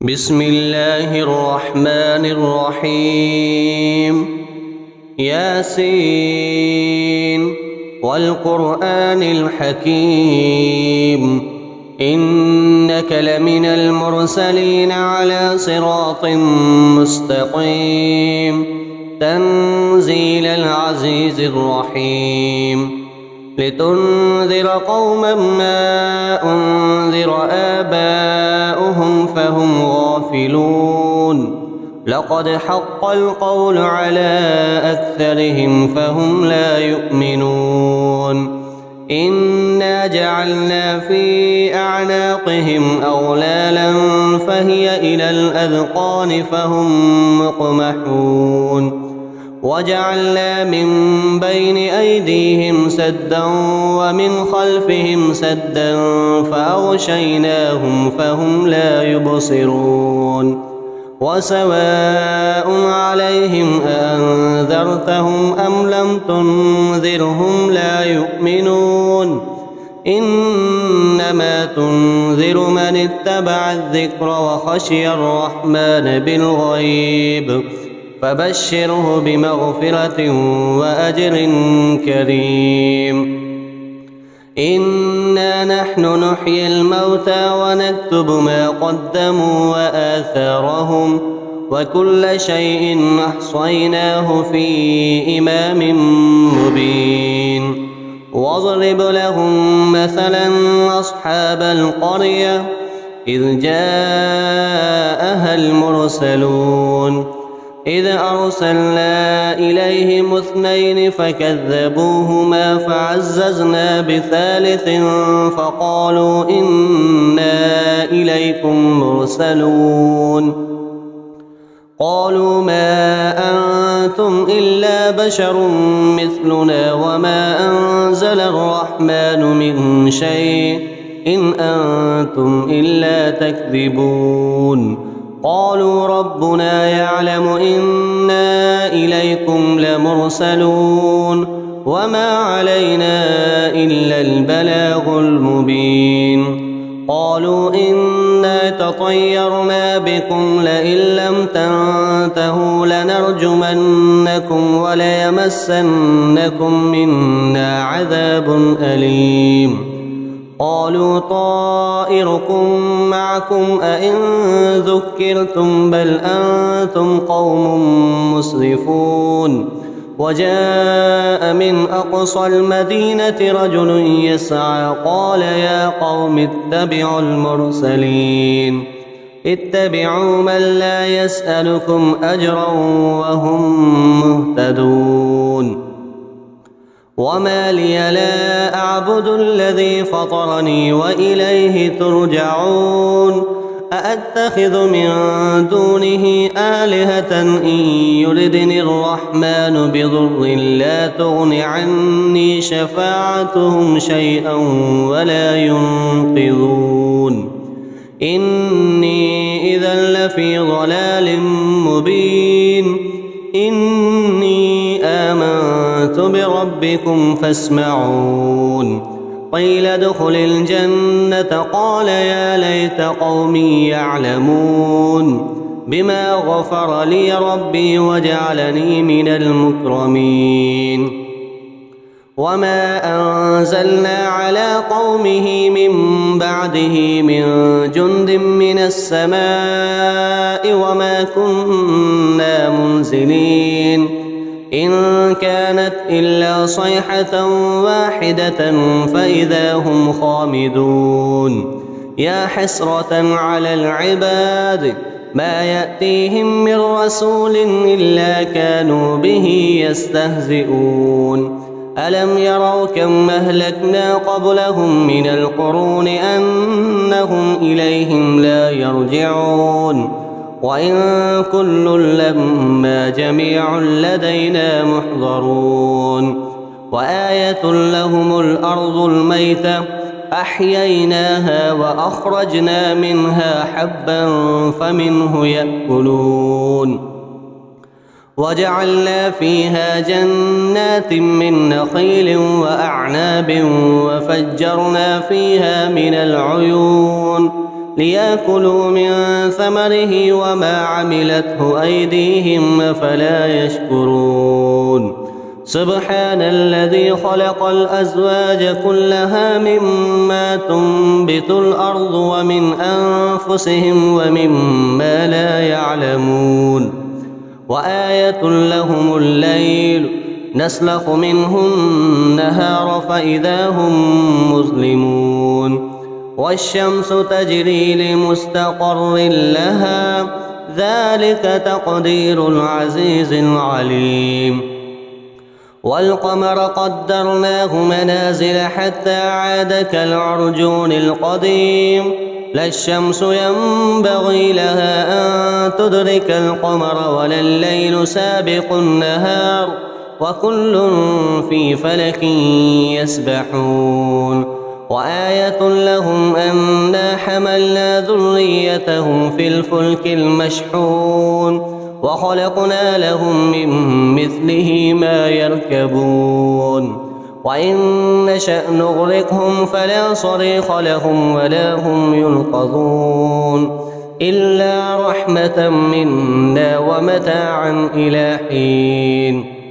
بسم الله الرحمن الرحيم. ياسين والقرآن الحكيم إنك لمن المرسلين على صراط مستقيم تنزيل العزيز الرحيم لتنذر قوما ما أنذر آباؤهم فهم غافلون لقد حق القول على أكثرهم فهم لا يؤمنون إنا جعلنا في أعناقهم أغلالا فهي إلى الأذقان فهم مقمحون وجعلنا من بين أيديهم سدا ومن خلفهم سدا فأغشيناهم فهم لا يبصرون وسواء عليهم أأنذرتهم أم لم تنذرهم لا يؤمنون إنما تنذر من اتبع الذكر وخشي الرحمن بالغيب فبشره بمغفرة وأجر كريم. إنا نحن نحيي الموتى ونكتب ما قدموا وآثارهم وكل شيء أحصيناه في إمام مبين. واضرب لهم مثلا أصحاب القرية إذ جاءها المرسلون إذ أرسلنا إليهم 2 فكذبوهما فعززنا ب3 فقالوا إنا إليكم مرسلون قالوا ما أنتم إلا بشر مثلنا وما أنزل الرحمن من شيء إن أنتم إلا تكذبون قالوا ربنا يعلم إنا إليكم لمرسلون وما علينا إلا البلاغ المبين. قالوا إنا تطيرنا بكم لئن لم تنتهوا لنرجمنكم وليمسنكم منا عذاب أليم. قالوا طائركم معكم أئن ذكرتم بل أنتم قوم مسرفون. وجاء من أقصى المدينة رجل يسعى قال يا قوم اتبعوا المرسلين اتبعوا من لا يسألكم أجرا وهم مهتدون. وما لي لا أعبد الذي فطرني وإليه ترجعون أأتخذ من دونه آلهة إن يردني الرحمن بضر لا تغن عني شفاعتهم شيئا ولا ينقذون إني إذا لفي ضلال مبين. إني آمنت بربكم فاسمعون. قيل ادخل الجنة قال يا ليت قومي يعلمون بما غفر لي ربي وجعلني من المكرمين. وما أنزلنا على قومه من بعده من جند من السماء وما كنا منزلين إن كانت إلا صيحة واحدة فإذا هم خامدون. يا حسرة على العباد ما يأتيهم من رسول إلا كانوا به يستهزئون. ألم يروا كم أهلكنا قبلهم من القرون أنهم إليهم لا يرجعون وإن كل لما جميع لدينا محضرون. وآية لهم الأرض الميتة أحييناها وأخرجنا منها حبا فمنه يأكلون وجعلنا فيها جنات من نخيل وأعناب وفجرنا فيها من العيون ليأكلوا من ثمره وما عملته أيديهم أفلا يشكرون سبحان الذي خلق الأزواج كلها مما تنبت الأرض ومن أنفسهم ومما لا يعلمون وآية لهم الليل نسلخ منه النهار فإذا هم مظلمون والشمس تجري لمستقر لها ذلك تقدير العزيز العليم والقمر قدرناه منازل حتى عاد كالعرجون القديم لا الشمس ينبغي لها أن تدرك القمر ولا الليل سابق النهار وكل في فلك يسبحون وآية لهم أنا حملنا ذريتهم في الفلك المشحون وخلقنا لهم من مثله ما يركبون وإن نشأ نغرقهم فلا صريخ لهم ولا هم ينقذون إلا رحمة منا ومتاعا إلى حين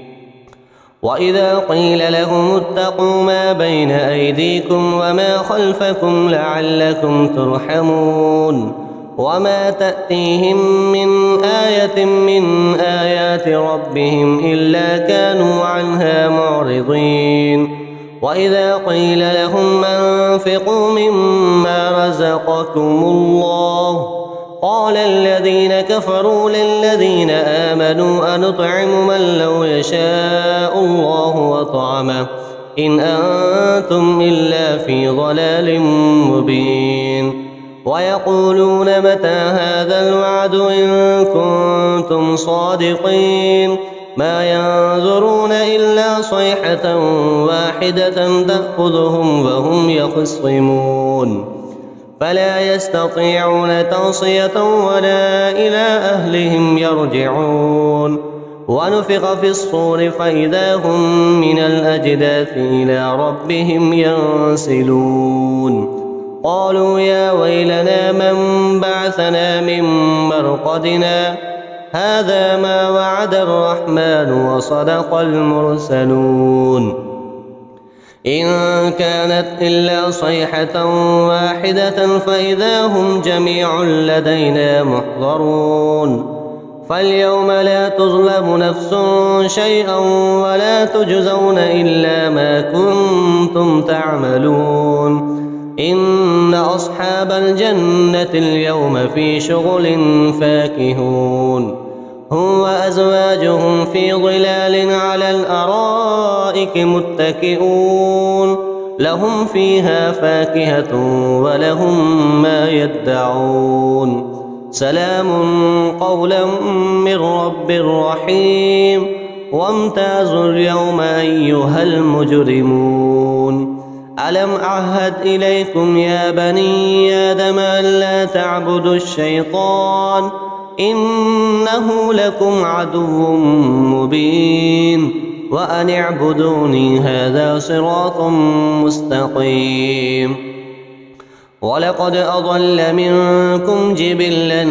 وإذا قيل لهم اتقوا ما بين أيديكم وما خلفكم لعلكم ترحمون وما تأتيهم من آية من آيات ربهم إلا كانوا عنها معرضين وإذا قيل لهم أنفقوا مما رزقكم الله قال الذين كفروا للذين آمنوا أنطعم من لو يشاء الله وطعمه إن أنتم إلا في ضلال مبين ويقولون متى هذا الوعد إن كنتم صادقين ما ينظرون إلا صيحة واحدة تأخذهم وهم يخصمون فلا يستطيعون توصية ولا إلى أهلهم يرجعون ونفخ في الصور فإذا هم من الأجداث إلى ربهم ينسلون قالوا يا ويلنا من بعثنا من مرقدنا هذا ما وعد الرحمن وصدق المرسلون إن كانت إلا صيحة واحدة فإذا هم جميع لدينا محضرون فاليوم لا تظلم نفس شيئا ولا تجزون إلا ما كنتم تعملون إن أصحاب الجنة اليوم في شغل فاكهون هم وأزواجهم في ظلال على الأرائك متكئون لهم فيها فاكهة ولهم ما يدعون سلام قولا من رب رحيم وامتازوا اليوم أيها المجرمون ألم أعهد إليكم يا بني آدم ألا تعبدوا الشيطان إنه لكم عدو مبين وأن اعبدوني هذا صراط مستقيم ولقد أضل منكم جبلا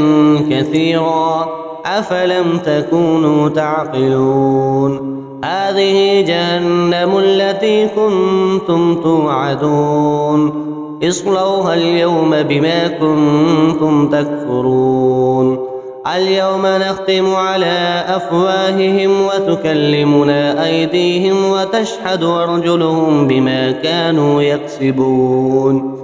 كثيرا أفلم تكونوا تعقلون هذه جهنم التي كنتم توعدون اصلوها اليوم بما كنتم تكفرون اليوم نختم على أفواههم وتكلمنا أيديهم وتشهد أرجلهم بما كانوا يكسبون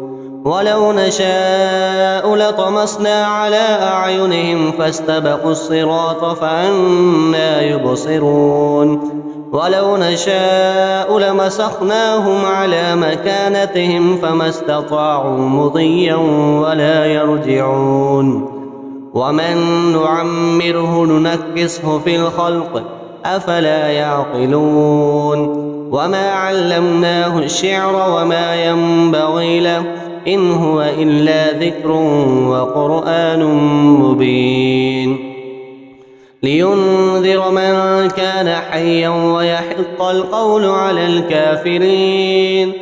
ولو نشاء لطمسنا على أعينهم فاستبقوا الصراط فأنى يبصرون ولو نشاء لمسخناهم على مكانتهم فما استطاعوا مضيا ولا يرجعون ومن نعمره ننكسه في الخلق أفلا يعقلون وما علمناه الشعر وما ينبغي له إن هو إلا ذكر وقرآن مبين لينذر من كان حيا ويحق القول على الكافرين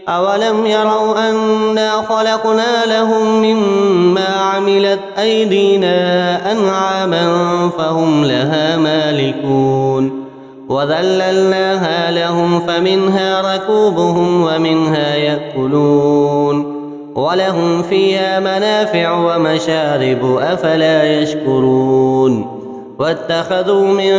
أولم يروا أنا خلقنا لهم مما عملت أيدينا أنعاما فهم لها مالكون وذللناها لهم فمنها ركوبهم ومنها يأكلون ولهم فيها منافع ومشارب أفلا يشكرون واتخذوا من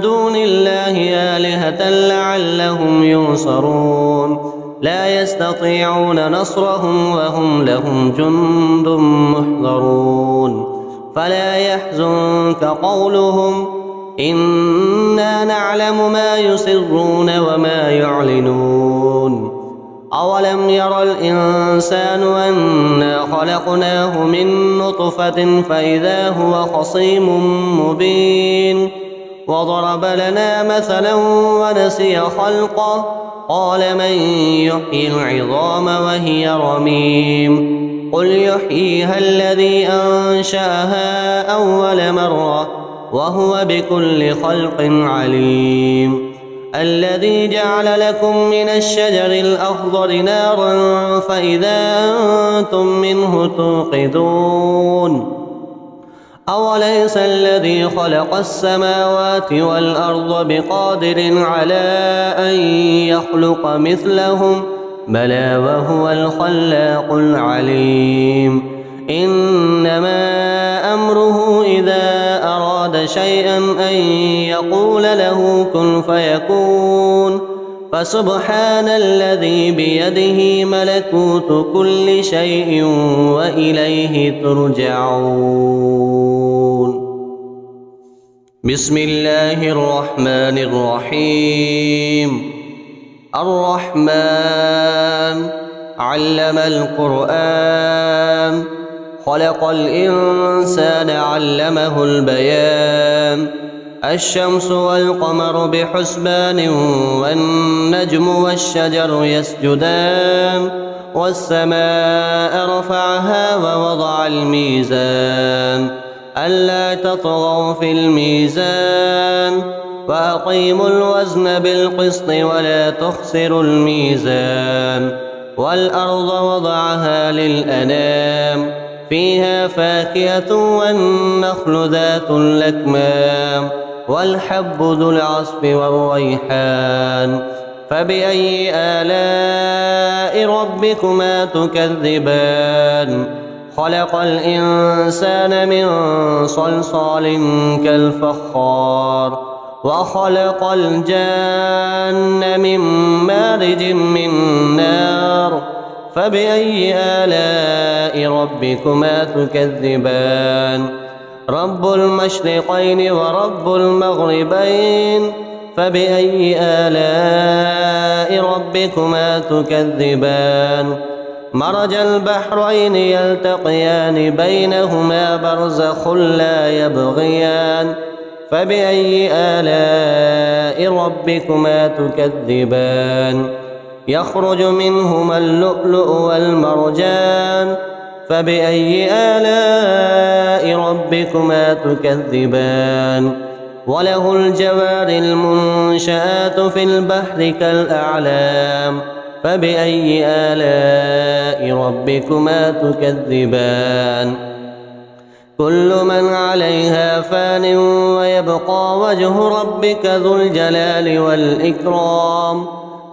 دون الله آلهة لعلهم ينصرون لا يستطيعون نصرهم وهم لهم جند محضرون فلا يحزنك قولهم إنا نعلم ما يسرون وما يعلنون أولم ير الإنسان أنا خلقناه من نطفة فإذا هو خصيم مبين وضرب لنا مثلا ونسي خلقه قال من يحيي العظام وهي رميم قل يحييها الذي أنشأها أول مرة وهو بكل خلق عليم الذي جعل لكم من الشجر الأخضر نارا فإذا أنتم منه توقدون أوليس الذي خلق السماوات والأرض بقادر على أن يخلق مثلهم بلى وهو الخلاق العليم إنما أمره إذا أراد شيئا أن يقول له كن فيكون فسبحان الذي بيده ملكوت كل شيء وإليه ترجعون بسم الله الرحمن الرحيم الرحمن علم القرآن خلق الإنسان علمه البيان الشمس والقمر بحسبان والنجم والشجر يسجدان والسماء رفعها ووضع الميزان ألا تطغوا في الميزان وأقيموا الوزن بالقسط ولا تخسروا الميزان والأرض وضعها للأنام فيها فاكهة والنخل ذات الأكمام والحب ذو العصف والريحان فبأي آلاء ربكما تكذبان خلق الإنسان من صلصال كالفخار وخلق الجان من مارج من نار فبأي آلاء ربكما تكذبان رب المشرقين ورب المغربين فبأي آلاء ربكما تكذبان مرج البحرين يلتقيان بينهما برزخ لا يبغيان فبأي آلاء ربكما تكذبان يخرج منهما اللؤلؤ والمرجان فبأي آلاء ربكما تكذبان وله الجوار المنشآت في البحر كالأعلام فبأي آلاء ربكما تكذبان كل من عليها فان ويبقى وجه ربك ذو الجلال والإكرام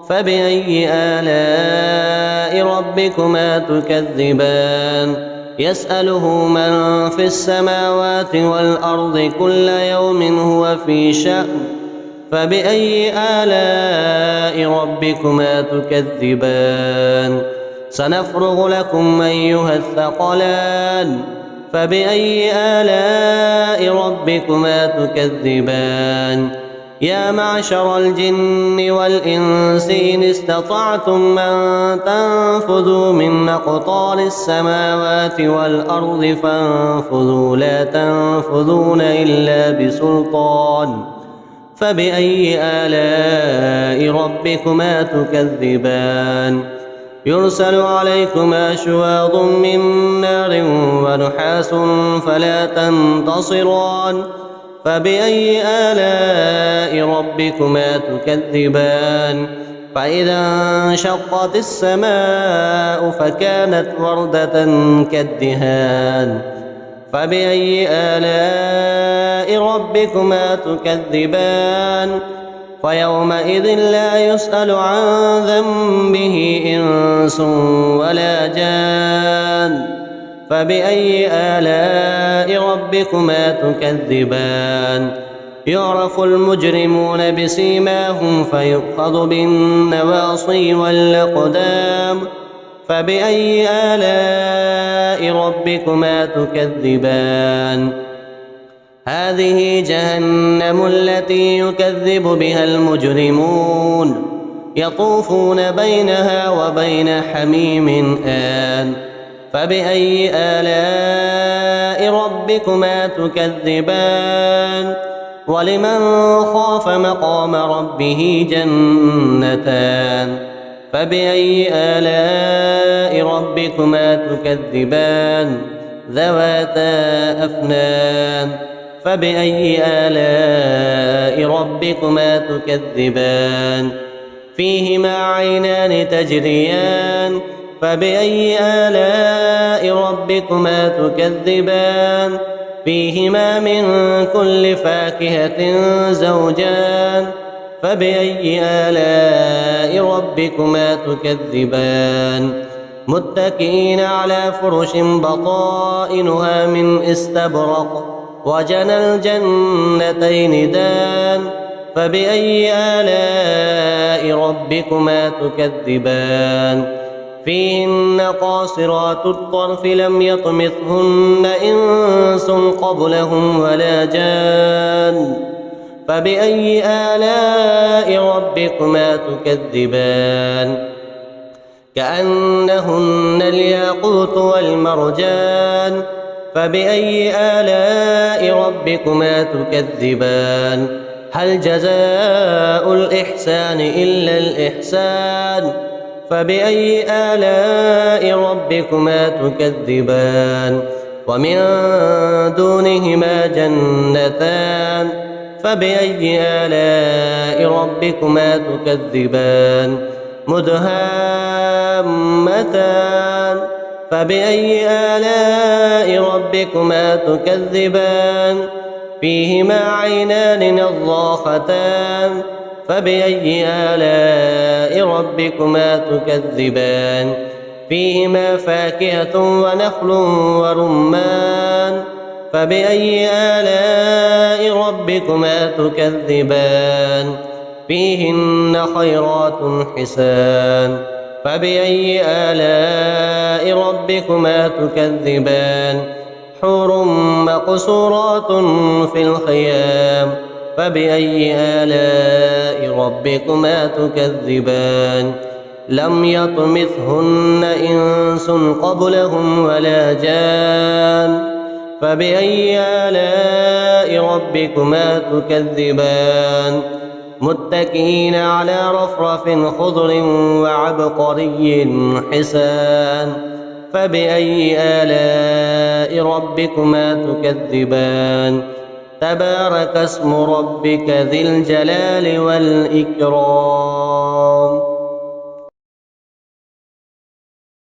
فبأي آلاء ربكما تكذبان يسأله من في السماوات والأرض كل يوم هو في شأن فبأي آلاء ربكما تكذبان سنفرغ لكم أيها الثقلان فبأي آلاء ربكما تكذبان يا معشر الجن والإنس إن استطعتم أن تنفذوا من أقطار السماوات والأرض فانفذوا لا تنفذون إلا بسلطان فبأي آلاء ربكما تكذبان يرسل عليكما شواظ من نار ونحاس فلا تنتصران فبأي آلاء ربكما تكذبان فإذا انشقت السماء فكانت وردة كالدهان فبأي آلاء ربكما تكذبان فيومئذ لا يسأل عن ذنبه إنس ولا جان فبأي آلاء ربكما تكذبان يعرف المجرمون بسيماهم فيؤخذ بالنواصي والأقدام فبأي آلاء ربكما تكذبان هذه جهنم التي يكذب بها المجرمون يطوفون بينها وبين حميم آن فبأي آلاء ربكما تكذبان ولمن خاف مقام ربه جنتان فبأي آلاء ربكما تكذبان ذواتا أفنان فبأي آلاء ربكما تكذبان فيهما عينان تجريان فبأي آلاء ربكما تكذبان فيهما من كل فاكهة زوجان فبأي آلاء ربكما تكذبان متكئين على فرش بطائنها من استبرق وجنى الجنتين دان فبأي آلاء ربكما تكذبان فيهن قاصرات الطرف لم يطمثهن إنس قبلهم ولا جان فبأي آلاء ربكما تكذبان كأنهن الياقوت والمرجان فبأي آلاء ربكما تكذبان هل جزاء الإحسان إلا الإحسان فبأي آلاء ربكما تكذبان ومن دونهما جنتان فبأي آلاء ربكما تكذبان مدهامتان فبأي آلاء ربكما تكذبان فيهما عينان نضاختان فبأي آلاء ربكما تكذبان فيهما فاكهة ونخل ورمان فبأي آلاء ربكما تكذبان فيهن خيرات حسان فبأي آلاء ربكما تكذبان حور مقصورات في الخيام فبأي آلاء ربكما تكذبان لم يطمثهن إنس قبلهم ولا جان فبأي آلاء ربكما تكذبان متكئين على رفرف خضر وعبقري حسان فبأي آلاء ربكما تكذبان تبارك اسم ربك ذي الجلال والإكرام